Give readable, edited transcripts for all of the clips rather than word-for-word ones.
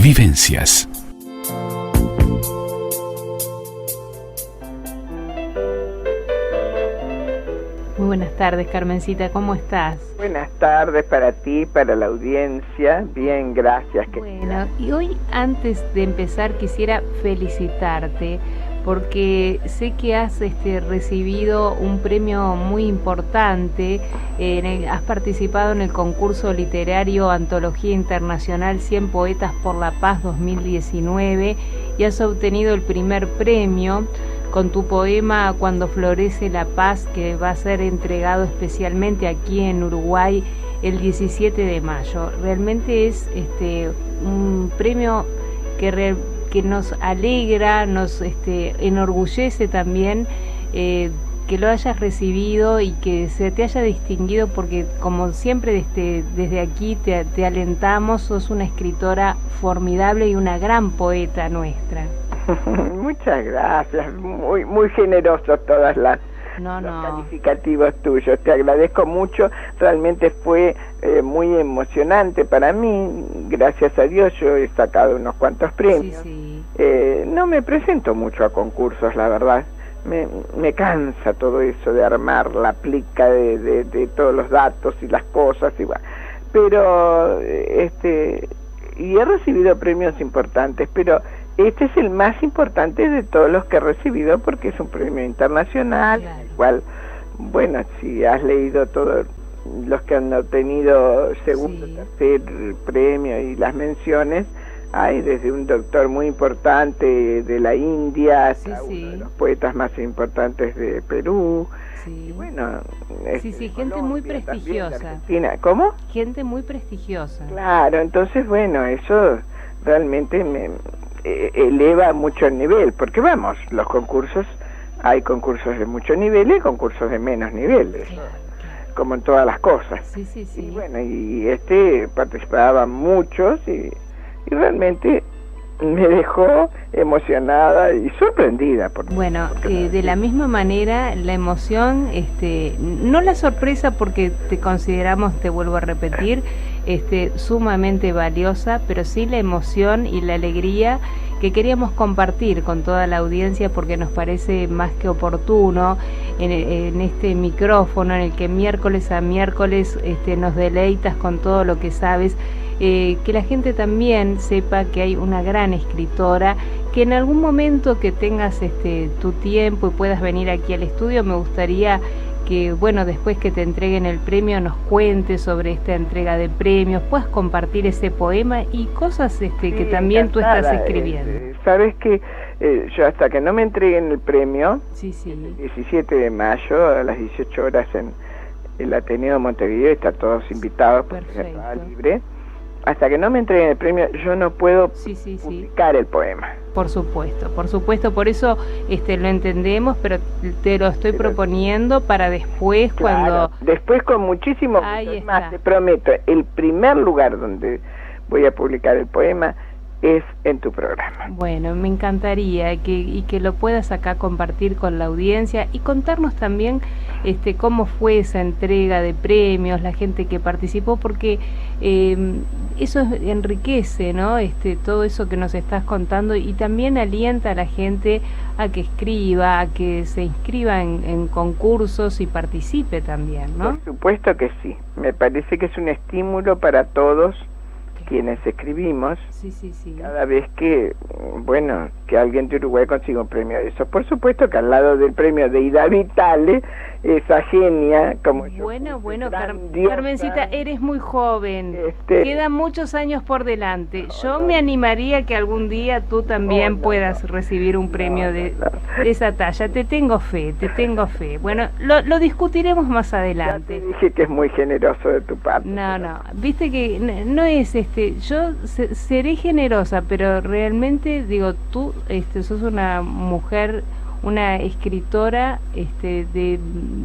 Vivencias. Muy buenas tardes, Carmencita, ¿cómo estás? Buenas tardes para ti, para la audiencia. Bien, gracias. Bueno, y hoy antes de empezar quisiera felicitarte porque sé que has recibido un premio muy importante, has participado en el concurso literario Antología Internacional 100 Poetas por la Paz 2019 y has obtenido el primer premio con tu poema Cuando florece la paz, que va a ser entregado especialmente aquí en Uruguay el 17 de mayo. Realmente es un premio que nos alegra, nos enorgullece también que lo hayas recibido y que se te haya distinguido, porque como siempre desde aquí te alentamos, sos una escritora formidable y una gran poeta nuestra. Muchas gracias, muy generosos todas los calificativos tuyos, te agradezco mucho, realmente fue muy emocionante para mí, gracias a Dios yo he sacado unos cuantos premios. Sí. No me presento mucho a concursos, la verdad, me cansa todo eso de armar la plica de todos los datos y las cosas, pero y he recibido premios importantes, pero este es el más importante de todos los que he recibido porque es un premio internacional, claro. Igual, bueno, si has leído todos los que han obtenido segundo, tercer premio y las menciones, hay desde un doctor muy importante de la India hasta uno de los poetas más importantes de Perú. Sí. Y bueno, gente muy prestigiosa. Argentina. ¿Cómo? Gente muy prestigiosa. Claro, entonces bueno, eso realmente me eleva mucho el nivel, porque vamos, los concursos, hay concursos de mucho nivel y concursos de menos niveles, claro. Como en todas las cosas. Sí. Y bueno, y participaban muchos y realmente me dejó emocionada y sorprendida. De la misma manera, la emoción, no la sorpresa, porque te consideramos, te vuelvo a repetir, sumamente valiosa, pero sí la emoción y la alegría que queríamos compartir con toda la audiencia, porque nos parece más que oportuno en este micrófono en el que miércoles a miércoles nos deleitas con todo lo que sabes. Que la gente también sepa que hay una gran escritora, que en algún momento que tengas tu tiempo y puedas venir aquí al estudio, me gustaría que, bueno, después que te entreguen el premio nos cuentes sobre esta entrega de premios, puedas compartir ese poema y cosas que también encantada. Tú estás escribiendo. Sabes que yo hasta que no me entreguen el premio, el 17 de mayo a las 18 horas en el Ateneo de Montevideo, están todos invitados porque es entrada libre. Hasta que no me entreguen el premio, yo no puedo publicar el poema. Por supuesto, por eso lo entendemos, pero te lo estoy proponiendo para después, claro, después con muchísimo más, te prometo, el primer lugar donde voy a publicar el poema es en tu programa. Bueno, me encantaría que lo puedas acá compartir con la audiencia y contarnos también cómo fue esa entrega de premios, la gente que participó, porque eso enriquece, ¿no? Todo eso que nos estás contando, y también alienta a la gente a que escriba, a que se inscriba en concursos y participe también, ¿no? Por supuesto que sí, me parece que es un estímulo para todos quienes escribimos, cada vez que, bueno, que alguien de Uruguay consiga un premio de eso. Por supuesto que al lado del premio de Ida Vitale, esa genia como yo. Bueno, Carmencita, eres muy joven, quedan muchos años por delante. Yo me animaría que algún día tú también puedas recibir un premio de esa talla. Te tengo fe. Bueno, lo discutiremos más adelante. Ya te dije que es muy generoso de tu parte. No, viste que no es yo seré generosa, pero realmente digo, tú sos una mujer, una escritora de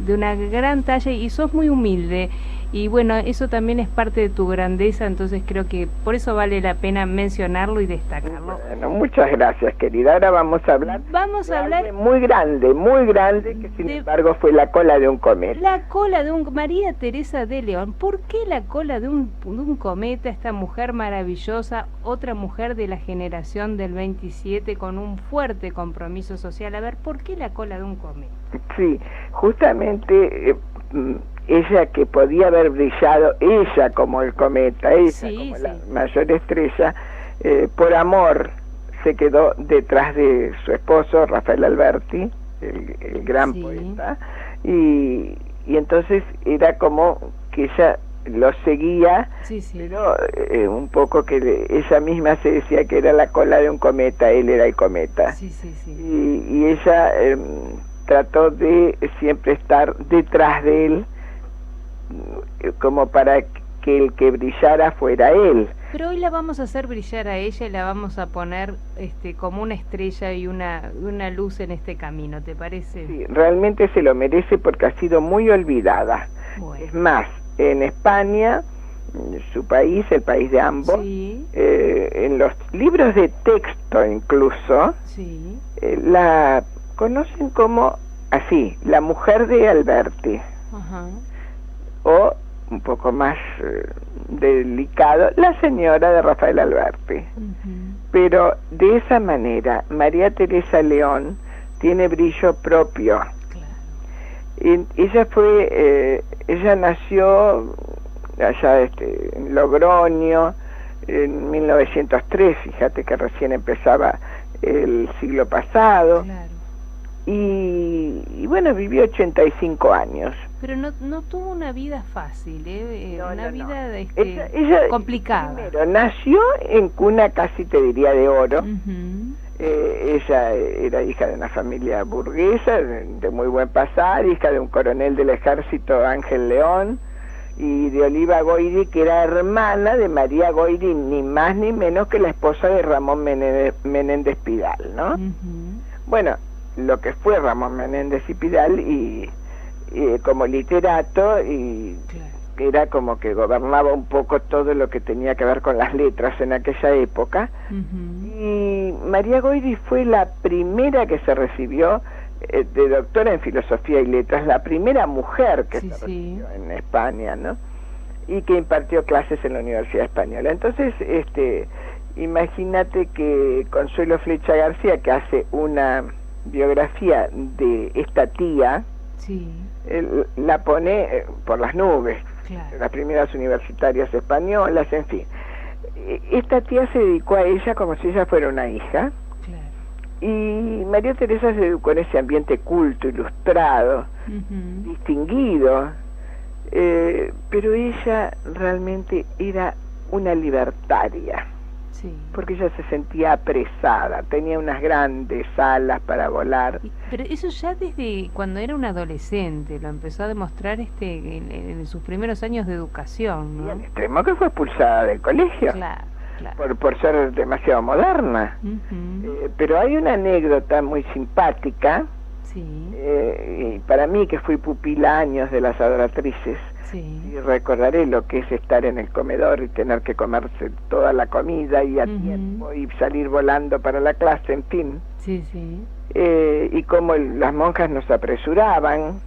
una gran talla, y sos muy humilde, y bueno, eso también es parte de tu grandeza, entonces creo que por eso vale la pena mencionarlo y destacarlo. Bueno, muchas gracias, querida. Ahora vamos a hablar de alguien muy grande, que sin embargo fue la cola de un cometa. La cola de María Teresa de León. ¿Por qué la cola de un cometa, esta mujer maravillosa, otra mujer de la generación del 27 con un fuerte compromiso social? A ver, ¿por qué la cola de un cometa? Sí, justamente ella, que podía haber brillado, ella como el cometa, ella como la mayor estrella, por amor se quedó detrás de su esposo, Rafael Alberti, el gran poeta, y entonces era como que ella lo seguía, pero un poco que ella misma se decía que era la cola de un cometa, él era el cometa. Y ella trató de siempre estar detrás de él, como para que el que brillara fuera él. Pero hoy la vamos a hacer brillar a ella y la vamos a poner como una estrella y una luz en este camino, ¿te parece? Sí, realmente se lo merece porque ha sido muy olvidada. Bueno. Es más, en España, su país, el país de ambos, en los libros de texto incluso, la conocen como así, la mujer de Alberti. O un poco más delicado, la señora de Rafael Alberti. Pero de esa manera María Teresa León tiene brillo propio. Y ella nació allá en Logroño en 1903, fíjate que recién empezaba el siglo pasado. Y bueno, vivió 85 años. Pero no tuvo una vida fácil, vida ella complicada. Primero, nació en cuna casi te diría de oro. Ella era hija de una familia burguesa, de muy buen pasar, hija de un coronel del ejército, Ángel León, y de Oliva Goyri, que era hermana de María Goyri, ni más ni menos que la esposa de Ramón Menéndez Pidal, ¿no? Bueno, lo que fue Ramón Menéndez y Pidal, y como literato, y era como que gobernaba un poco todo lo que tenía que ver con las letras en aquella época. Y María Goyri fue la primera que se recibió de doctora en filosofía y letras, la primera mujer que se recibió en España, ¿no? Y que impartió clases en la Universidad Española. Entonces, imagínate que Consuelo Flecha García, que hace una biografía de esta tía, la pone por las nubes, las primeras universitarias españolas, en fin. Esta tía se dedicó a ella como si ella fuera una hija, y María Teresa se educó en ese ambiente culto, ilustrado, distinguido, pero ella realmente era una libertaria. Porque ella se sentía apresada, tenía unas grandes alas para volar. Pero eso ya desde cuando era una adolescente, lo empezó a demostrar en sus primeros años de educación, ¿no? Y al extremo que fue expulsada del colegio, por ser demasiado moderna. Pero hay una anécdota muy simpática, y para mí, que fui pupila años de las Adoratrices, y recordaré lo que es estar en el comedor y tener que comerse toda la comida y a tiempo y salir volando para la clase, en fin. Y como las monjas nos apresuraban,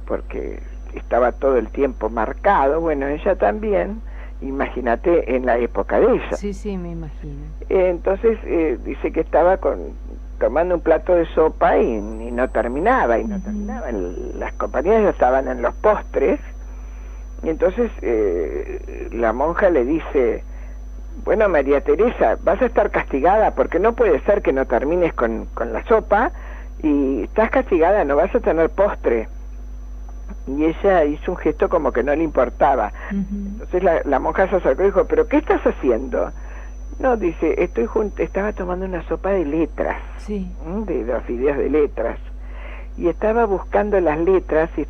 porque estaba todo el tiempo marcado, bueno, ella también, imagínate en la época de ella. Me imagino. Entonces dice que estaba tomando un plato de sopa y no terminaba, las compañeras ya estaban en los postres. Y entonces la monja le dice: bueno, María Teresa, vas a estar castigada porque no puede ser que no termines con la sopa, y estás castigada, no vas a tener postre. Y ella hizo un gesto como que no le importaba. Entonces la monja se acercó y dijo: ¿pero qué estás haciendo? No, dice, estaba tomando una sopa de letras, de los fideos de letras, y estaba buscando las letras y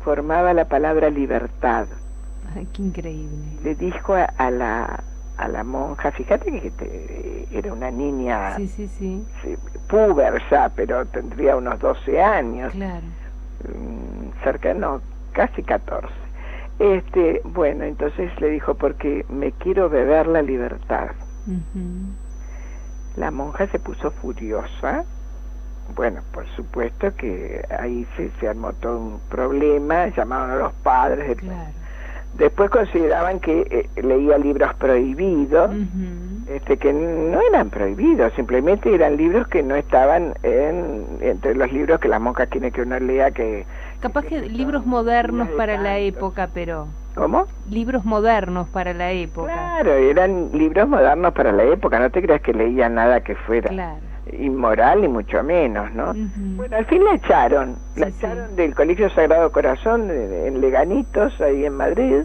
formaba la palabra libertad. Ay, qué increíble. Le dijo a la monja, fíjate que era una niña puber ya, pero tendría unos 12 años, cercano, casi 14. Bueno, entonces le dijo, porque me quiero beber la libertad. La monja se puso furiosa. Bueno, por supuesto que ahí se armó todo un problema, llamaron a los padres. Claro. Después consideraban que leía libros prohibidos, que no eran prohibidos, simplemente eran libros que no estaban entre los libros que la monja quiere que uno lea, que... Capaz que libros modernos para la época, pero... ¿Cómo? Libros modernos para la época. Claro, eran libros modernos para la época, no te creas que leía nada que fuera inmoral, ni mucho menos, ¿no? Bueno, al fin la echaron, del Colegio Sagrado Corazón en Leganitos, ahí en Madrid,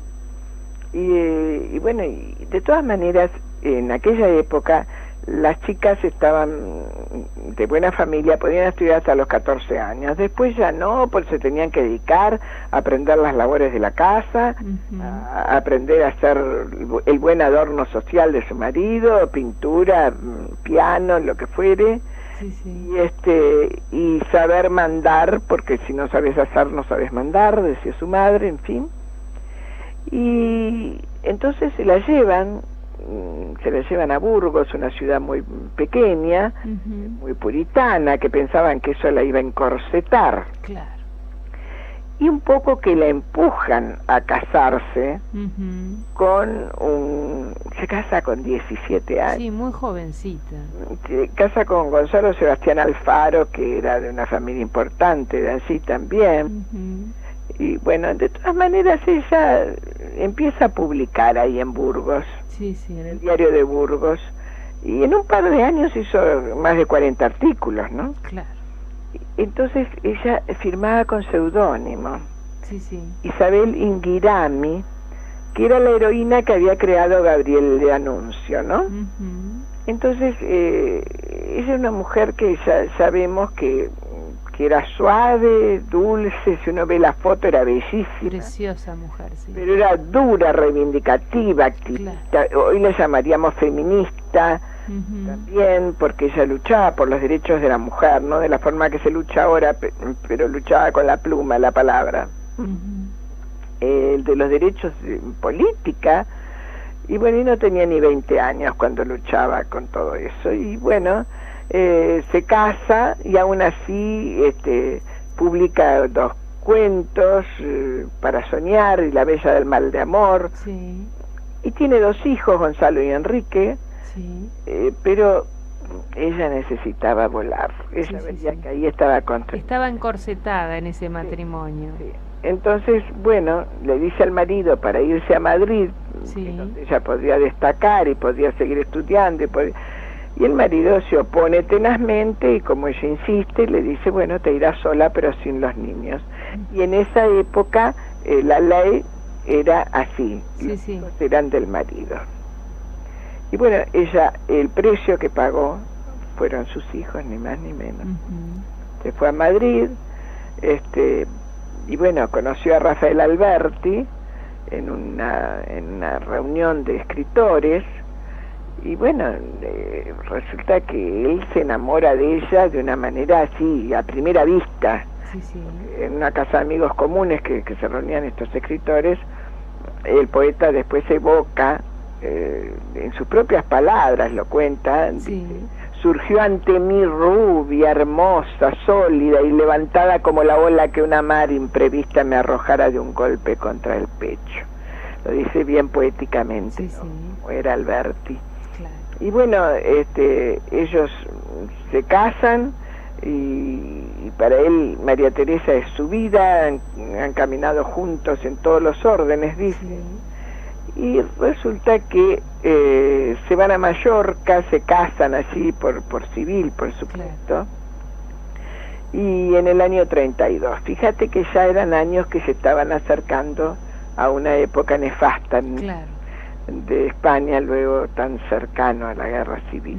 y bueno, y de todas maneras, en aquella época, las chicas estaban de buena familia, podían estudiar hasta los 14 años, después ya no, pues se tenían que dedicar a aprender las labores de la casa, a aprender a hacer el buen adorno social de su marido, pintura, piano, lo que fuere, y saber mandar, porque si no sabes hacer, no sabes mandar, decía su madre, en fin. Y entonces se la llevan a Burgos, una ciudad muy pequeña, muy puritana, que pensaban que eso la iba a encorsetar. Claro. Y un poco que la empujan a casarse se casa con 17 años. Sí, muy jovencita. Se casa con Gonzalo Sebastián Alfaro, que era de una familia importante de allí también. Y bueno, de todas maneras ella empieza a publicar ahí en Burgos, en el diario de Burgos, y en un par de años hizo más de 40 artículos, ¿no? Claro. Entonces ella firmaba con seudónimo. Isabel Inghirami, que era la heroína que había creado Gabriel de Anuncio, ¿no? Entonces ella es una mujer que ya sabemos que era suave, dulce, si uno ve la foto era bellísima. Preciosa mujer, sí. Pero era dura, reivindicativa, activista, hoy la llamaríamos feminista, también, porque ella luchaba por los derechos de la mujer, no de la forma que se lucha ahora, pero luchaba con la pluma, la palabra. De los derechos en política, y bueno, y no tenía ni 20 años cuando luchaba con todo eso, y bueno, se casa y aún así publica 2 cuentos, Para soñar y La bella del mal de amor, y tiene 2 hijos, Gonzalo y Enrique, pero ella necesitaba volar, ella veía que ahí estaba contenta. Estaba encorsetada en ese matrimonio. Entonces, bueno, le dice al marido para irse a Madrid, donde ella podría destacar y podría seguir estudiando, y el marido se opone tenazmente, y como ella insiste, le dice, bueno, te irás sola pero sin los niños. Y en esa época la ley era así, los hijos eran del marido. Y bueno, ella, el precio que pagó fueron sus hijos, ni más ni menos. Se fue a Madrid, y bueno, conoció a Rafael Alberti en una reunión de escritores, y bueno, resulta que él se enamora de ella de una manera así, a primera vista. En una casa de amigos comunes que se reunían estos escritores, el poeta después evoca, en sus propias palabras lo cuenta, dice, surgió ante mí rubia, hermosa, sólida y levantada como la ola que una mar imprevista me arrojara de un golpe contra el pecho. Lo dice bien poéticamente, ¿no? Era Alberti. Y bueno, ellos se casan, y para él María Teresa es su vida, han caminado juntos en todos los órdenes, dice. Y resulta que se van a Mallorca, se casan allí por civil, por supuesto, y en el año 32. Fíjate que ya eran años que se estaban acercando a una época nefasta de España, luego tan cercano a la guerra civil.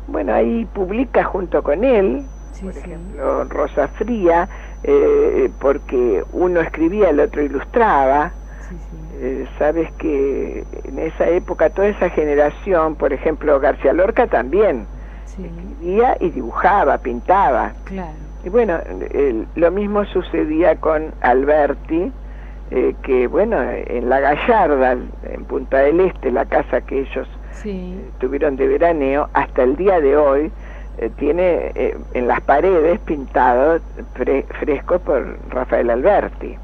Bueno, ahí publica junto con él, por ejemplo, Rosa Fría, porque uno escribía, el otro ilustraba. Sabes que en esa época toda esa generación, por ejemplo García Lorca también escribía y dibujaba, pintaba. Y bueno, lo mismo sucedía con Alberti, que bueno, en La Gallarda, en Punta del Este, la casa que ellos tuvieron de veraneo, hasta el día de hoy tiene en las paredes pintado frescos por Rafael Alberti,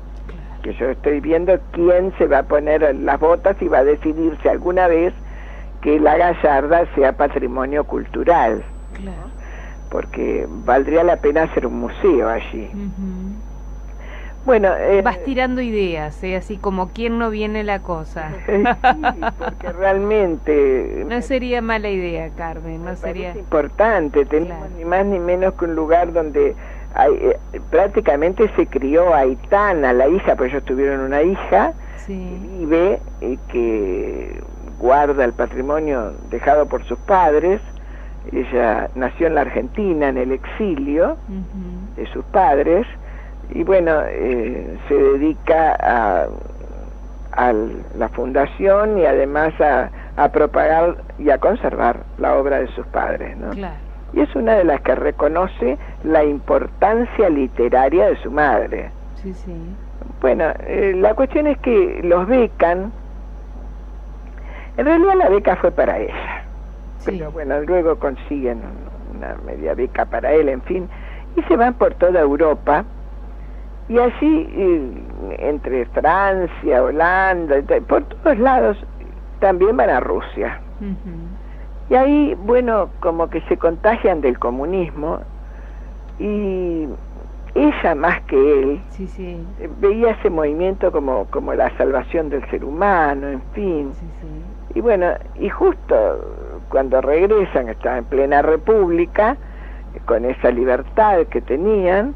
que yo estoy viendo quién se va a poner las botas y va a decidirse alguna vez que La Gallarda sea patrimonio cultural, porque valdría la pena hacer un museo allí. Bueno, vas tirando ideas, así como quien no viene la cosa. Sí, porque realmente no sería mala idea, Carmen, no sería importante. Tenemos ni más ni menos que un lugar donde hay, prácticamente se crió Aitana, la hija, porque ellos tuvieron una hija, que vive, que guarda el patrimonio dejado por sus padres. Ella nació en la Argentina, en el exilio de sus padres, y bueno, se dedica a la fundación y además a propagar y a conservar la obra de sus padres, ¿no? Claro. Y es una de las que reconoce la importancia literaria de su madre. Sí, sí. Bueno, la cuestión es que los becan. En realidad la beca fue para ella, pero bueno, luego consiguen una media beca para él, en fin, y se van por toda Europa. Y allí, entre Francia, Holanda, por todos lados, también van a Rusia. Y ahí, bueno, como que se contagian del comunismo, y ella más que él veía ese movimiento como la salvación del ser humano, en fin. Y bueno, y justo cuando regresan, estaban en plena república, con esa libertad que tenían,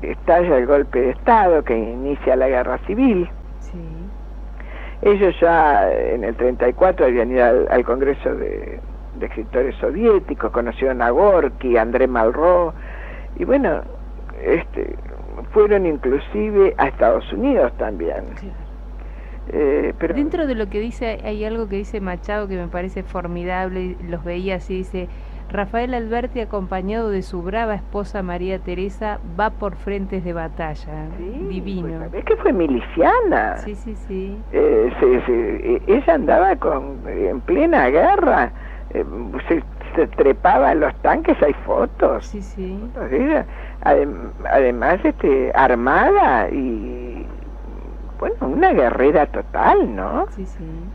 estalla el golpe de Estado que inicia la guerra civil. Ellos ya en el 34 habían ido al Congreso de Escritores Soviéticos, conocieron a Gorky, a André Malraux, y bueno, fueron inclusive a Estados Unidos también. Pero dentro de lo que dice, hay algo que dice Machado que me parece formidable, los veía así, dice: Rafael Alberti, acompañado de su brava esposa María Teresa, va por frentes de batalla. Divino. Pues, ¿sabés que fue miliciana? Sí. Ella andaba en plena guerra, se trepaba a los tanques, hay fotos. Fotos de ella. Además, armada y bueno, una guerrera total, ¿no?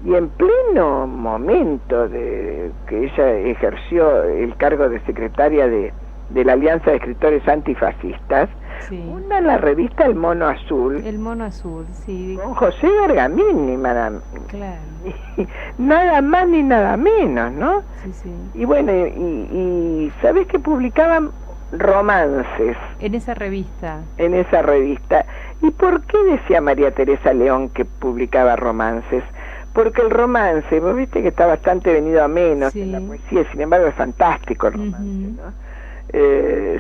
Y en pleno momento de que ella ejerció el cargo de secretaria de la Alianza de Escritores Antifascistas, funda la revista El Mono Azul. El Mono Azul, con José Bergamini, nada más ni nada menos, ¿no? Y bueno, y ¿sabés que publicaban romances? En esa revista. ¿Y por qué decía María Teresa León que publicaba romances? Porque el romance, vos viste que está bastante venido a menos en la poesía, sin embargo es fantástico el romance, ¿no?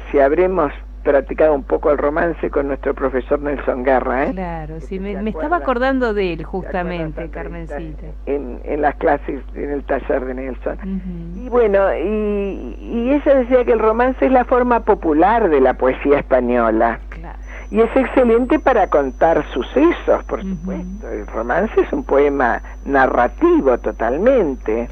Si habremos practicado un poco el romance con nuestro profesor Nelson Guerra, Claro, me estaba acordando de él justamente, Carmencita. En las clases, en el taller de Nelson. Y bueno, y ella decía que el romance es la forma popular de la poesía española. Y es excelente para contar sucesos, por supuesto. El romance es un poema narrativo totalmente.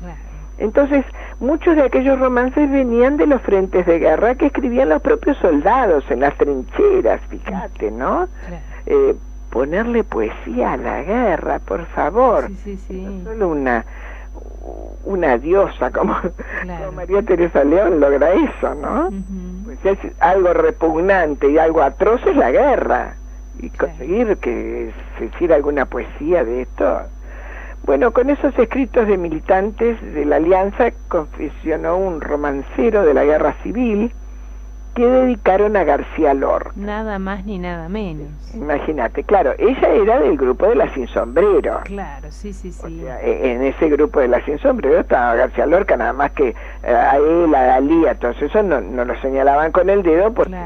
Entonces, muchos de aquellos romances venían de los frentes de guerra que escribían los propios soldados en las trincheras, fíjate, ¿no? Ponerle poesía a la guerra, por favor. No solo una diosa como María Teresa León logra eso, ¿no? Pues es algo repugnante y algo atroz es la guerra, y conseguir que se hiciera alguna poesía de esto. Bueno, con esos escritos de militantes de la Alianza confeccionó un romancero de la Guerra Civil que dedicaron a García Lorca. Nada más ni nada menos. Imagínate, claro, ella era del grupo de la Sin Sombrero. Claro, sí. O sea, en ese grupo de la Sin Sombrero estaba García Lorca, nada más que a él, a Dalí, a todos esos no lo señalaban con el dedo porque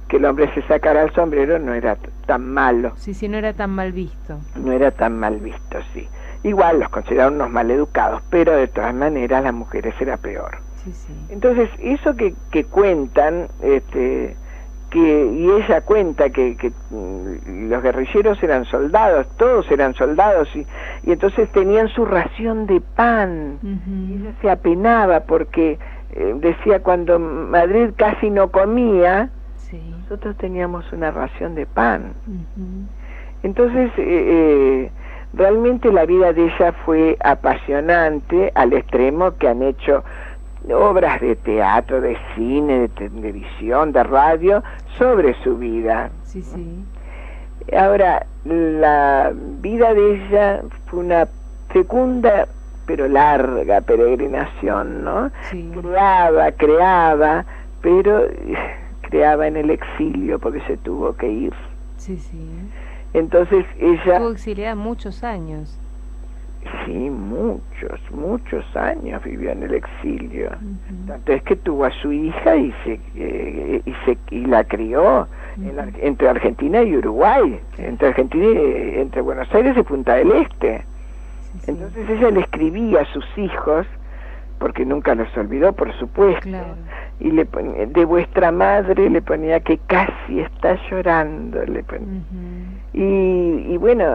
que el hombre se sacara el sombrero no era tan malo. No era tan mal visto. No era tan mal visto, sí. Igual los consideraron unos maleducados, pero de todas maneras las mujeres era peor. Entonces, eso que cuentan, y ella cuenta que los guerrilleros eran soldados, todos eran soldados, y entonces tenían su ración de pan. Y ella se apenaba porque decía, cuando Madrid casi no comía, nosotros teníamos una ración de pan. Entonces realmente la vida de ella fue apasionante, al extremo que han hecho obras de teatro, de cine, de televisión, de radio, sobre su vida. Ahora, la vida de ella fue una fecunda pero larga peregrinación, ¿no? Creaba, pero creaba en el exilio porque se tuvo que ir. Entonces ella... Estuvo exiliada muchos años. Sí, muchos años vivió en el exilio. Tanto es que tuvo a su hija y la crió entre Argentina y Uruguay, entre Buenos Aires y Punta del Este. Entonces ella le escribía a sus hijos, porque nunca los olvidó, por supuesto, y le ponía, de vuestra madre, le ponía que casi está llorando, le ponía. Y bueno,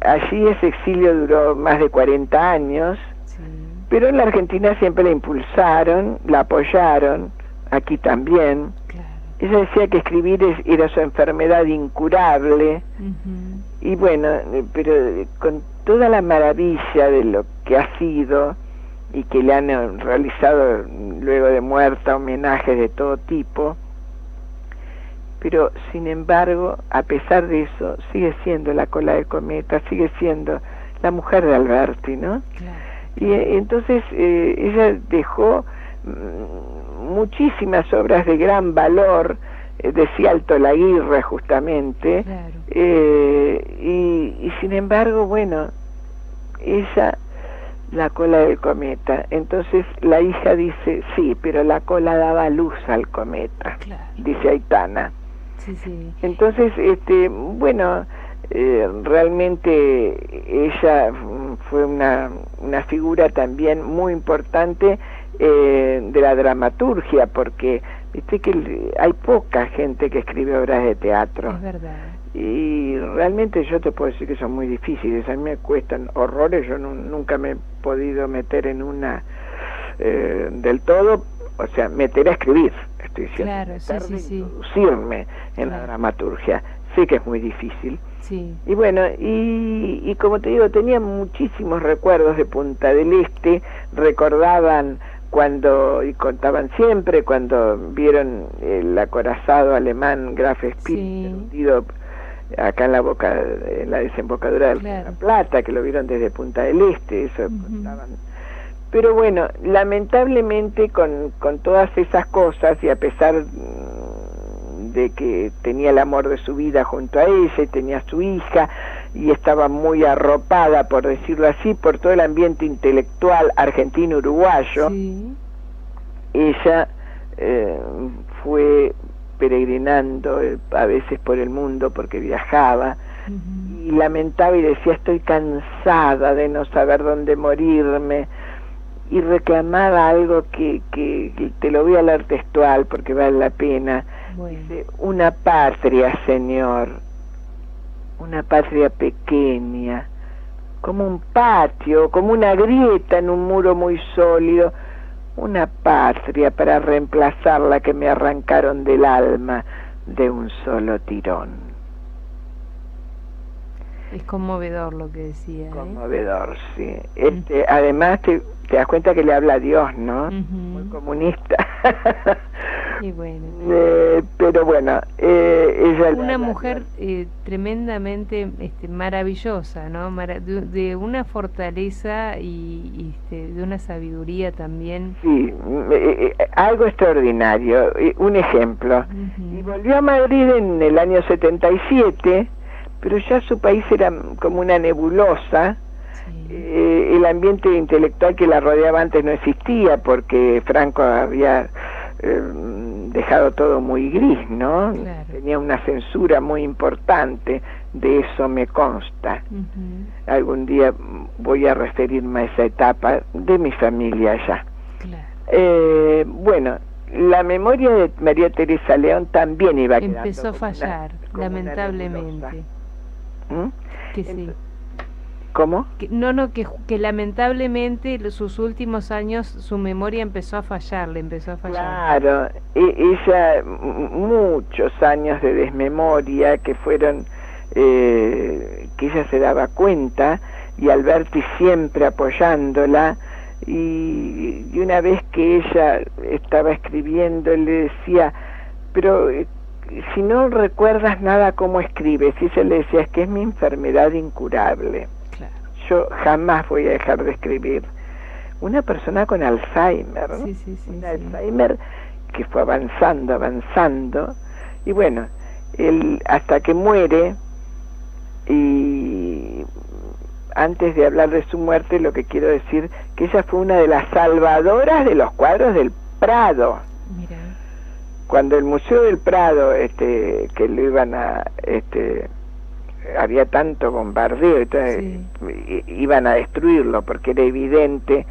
allí ese exilio duró más de 40 años, pero en la Argentina siempre la impulsaron, la apoyaron, aquí también. Ella decía que escribir era su enfermedad incurable, y bueno, pero con toda la maravilla de lo que ha sido, y que le han realizado luego de muerta homenajes de todo tipo, pero sin embargo, a pesar de eso, sigue siendo la cola del cometa, sigue siendo la mujer de Alberti, ¿no? Y entonces ella dejó muchísimas obras de gran valor, decía Alto Laguirre justamente, y sin embargo, bueno, ella, la cola del cometa. Entonces la hija dice, sí, pero la cola daba luz al cometa, dice Aitana. Entonces, bueno, realmente ella fue una figura también muy importante de la dramaturgia, porque viste que hay poca gente que escribe obras de teatro. Es verdad. Y realmente yo te puedo decir que son muy difíciles, a mí me cuestan horrores, yo nunca me he podido meter en una del todo, o sea, meter a escribir, estoy diciendo, introducirme en la dramaturgia, sé que es muy difícil. Y bueno, y como te digo, tenía muchísimos recuerdos de Punta del Este, recordaban y contaban siempre cuando vieron el acorazado alemán Graf Spee hundido acá en la desembocadura de La Plata, que lo vieron desde Punta del Este, eso contaban. Pero bueno, lamentablemente con todas esas cosas, y a pesar de que tenía el amor de su vida junto a ella, y tenía a su hija, y estaba muy arropada, por decirlo así, por todo el ambiente intelectual argentino-uruguayo, ella fue peregrinando a veces por el mundo porque viajaba, y lamentaba y decía, estoy cansada de no saber dónde morirme, y reclamaba algo que te lo voy a leer textual porque vale la pena. Dice, una patria, Señor, una patria pequeña, como un patio, como una grieta en un muro muy sólido, una patria para reemplazar la que me arrancaron del alma de un solo tirón. Es conmovedor lo que decía. Conmovedor, sí. Además te das cuenta que le habla a Dios, ¿no? Muy comunista. Y bueno. Pero bueno, ella... Una mujer tremendamente maravillosa, ¿no? De una fortaleza y de una sabiduría también. Sí, algo extraordinario. Un ejemplo. Y volvió a Madrid en el año 77, pero ya su país era como una nebulosa. El ambiente intelectual que la rodeaba antes no existía porque Franco había dejado todo muy gris, ¿no? Tenía una censura muy importante, de eso me consta. Algún día voy a referirme a esa etapa de mi familia allá. Bueno, la memoria de María Teresa León también iba quedando. Empezó a fallar, lamentablemente. Que sí. ¿Cómo? Que lamentablemente sus últimos años su memoria empezó a fallar, le empezó a fallar. Claro, ella muchos años de desmemoria que fueron, que ella se daba cuenta, y Alberti siempre apoyándola, y una vez que ella estaba escribiendo le decía, pero si no recuerdas nada cómo escribes, y ella le decía, es que es mi enfermedad incurable. Yo jamás voy a dejar de escribir. Una persona con Alzheimer, ¿no? Alzheimer que fue avanzando, y bueno, él hasta que muere. Y antes de hablar de su muerte, lo que quiero decir, que ella fue una de las salvadoras de los cuadros del Prado. Mira. Cuando el Museo del Prado, que lo iban a... había tanto bombardeo, entonces iban a destruirlo porque era evidente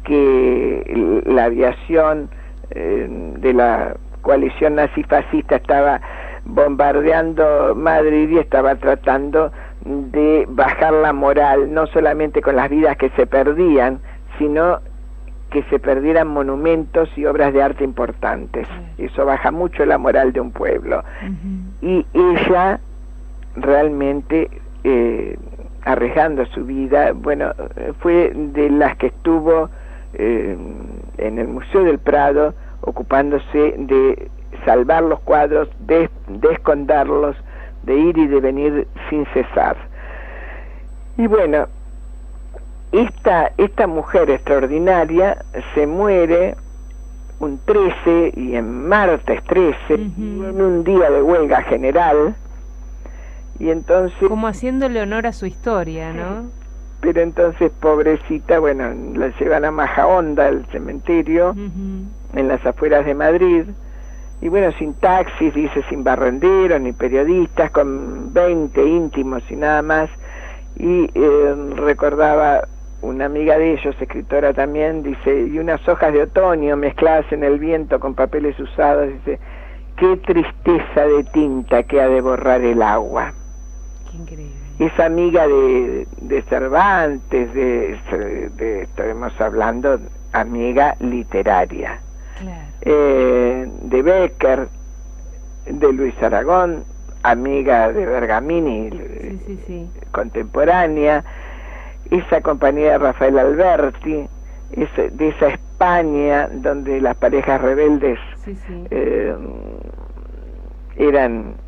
que la aviación de la coalición nazifascista estaba bombardeando Madrid y estaba tratando de bajar la moral, no solamente con las vidas que se perdían, sino que se perdieran monumentos y obras de arte importantes. Eso baja mucho la moral de un pueblo. Y ella realmente arriesgando su vida, bueno, fue de las que estuvo en el Museo del Prado ocupándose de salvar los cuadros, de esconderlos, de ir y de venir sin cesar. Y bueno, esta mujer extraordinaria se muere un 13 y en martes 13 y en un día de huelga general. Y entonces, como haciéndole honor a su historia, ¿no? Pero entonces, pobrecita, bueno, la llevan a Majahonda, al cementerio, en las afueras de Madrid, y bueno, sin taxis, dice, sin barrenderos, ni periodistas, con 20 íntimos y nada más. Y recordaba una amiga de ellos, escritora también, dice, y unas hojas de otoño mezcladas en el viento con papeles usados, dice, qué tristeza de tinta que ha de borrar el agua. Increíble. Es amiga de Cervantes, estaremos hablando, amiga literaria, de Bécquer, de Luis Aragón, amiga de Bergamini, contemporánea, esa compañía de Rafael Alberti, de esa España donde las parejas rebeldes eran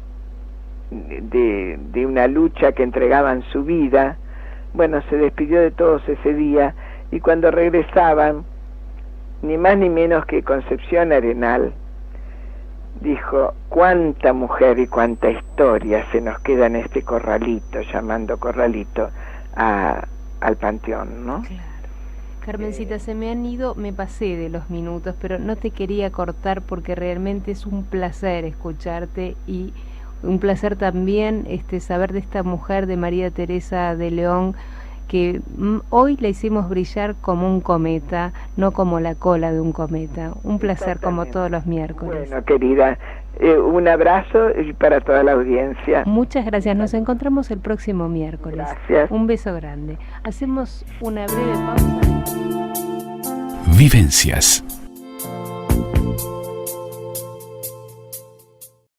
de una lucha que entregaban su vida. Bueno, se despidió de todos ese día, y cuando regresaban, ni más ni menos que Concepción Arenal dijo, cuánta mujer y cuánta historia se nos queda en este corralito, llamando corralito al panteón, ¿no? Claro. Carmencita, se me han ido, me pasé de los minutos, pero no te quería cortar porque realmente es un placer escucharte, y un placer también saber de esta mujer, de María Teresa de León, que hoy la hicimos brillar como un cometa, no como la cola de un cometa. Un placer como todos los miércoles. Bueno, querida, un abrazo para toda la audiencia. Muchas gracias, nos encontramos el próximo miércoles. Gracias. Un beso grande. Hacemos una breve pausa. Vivencias.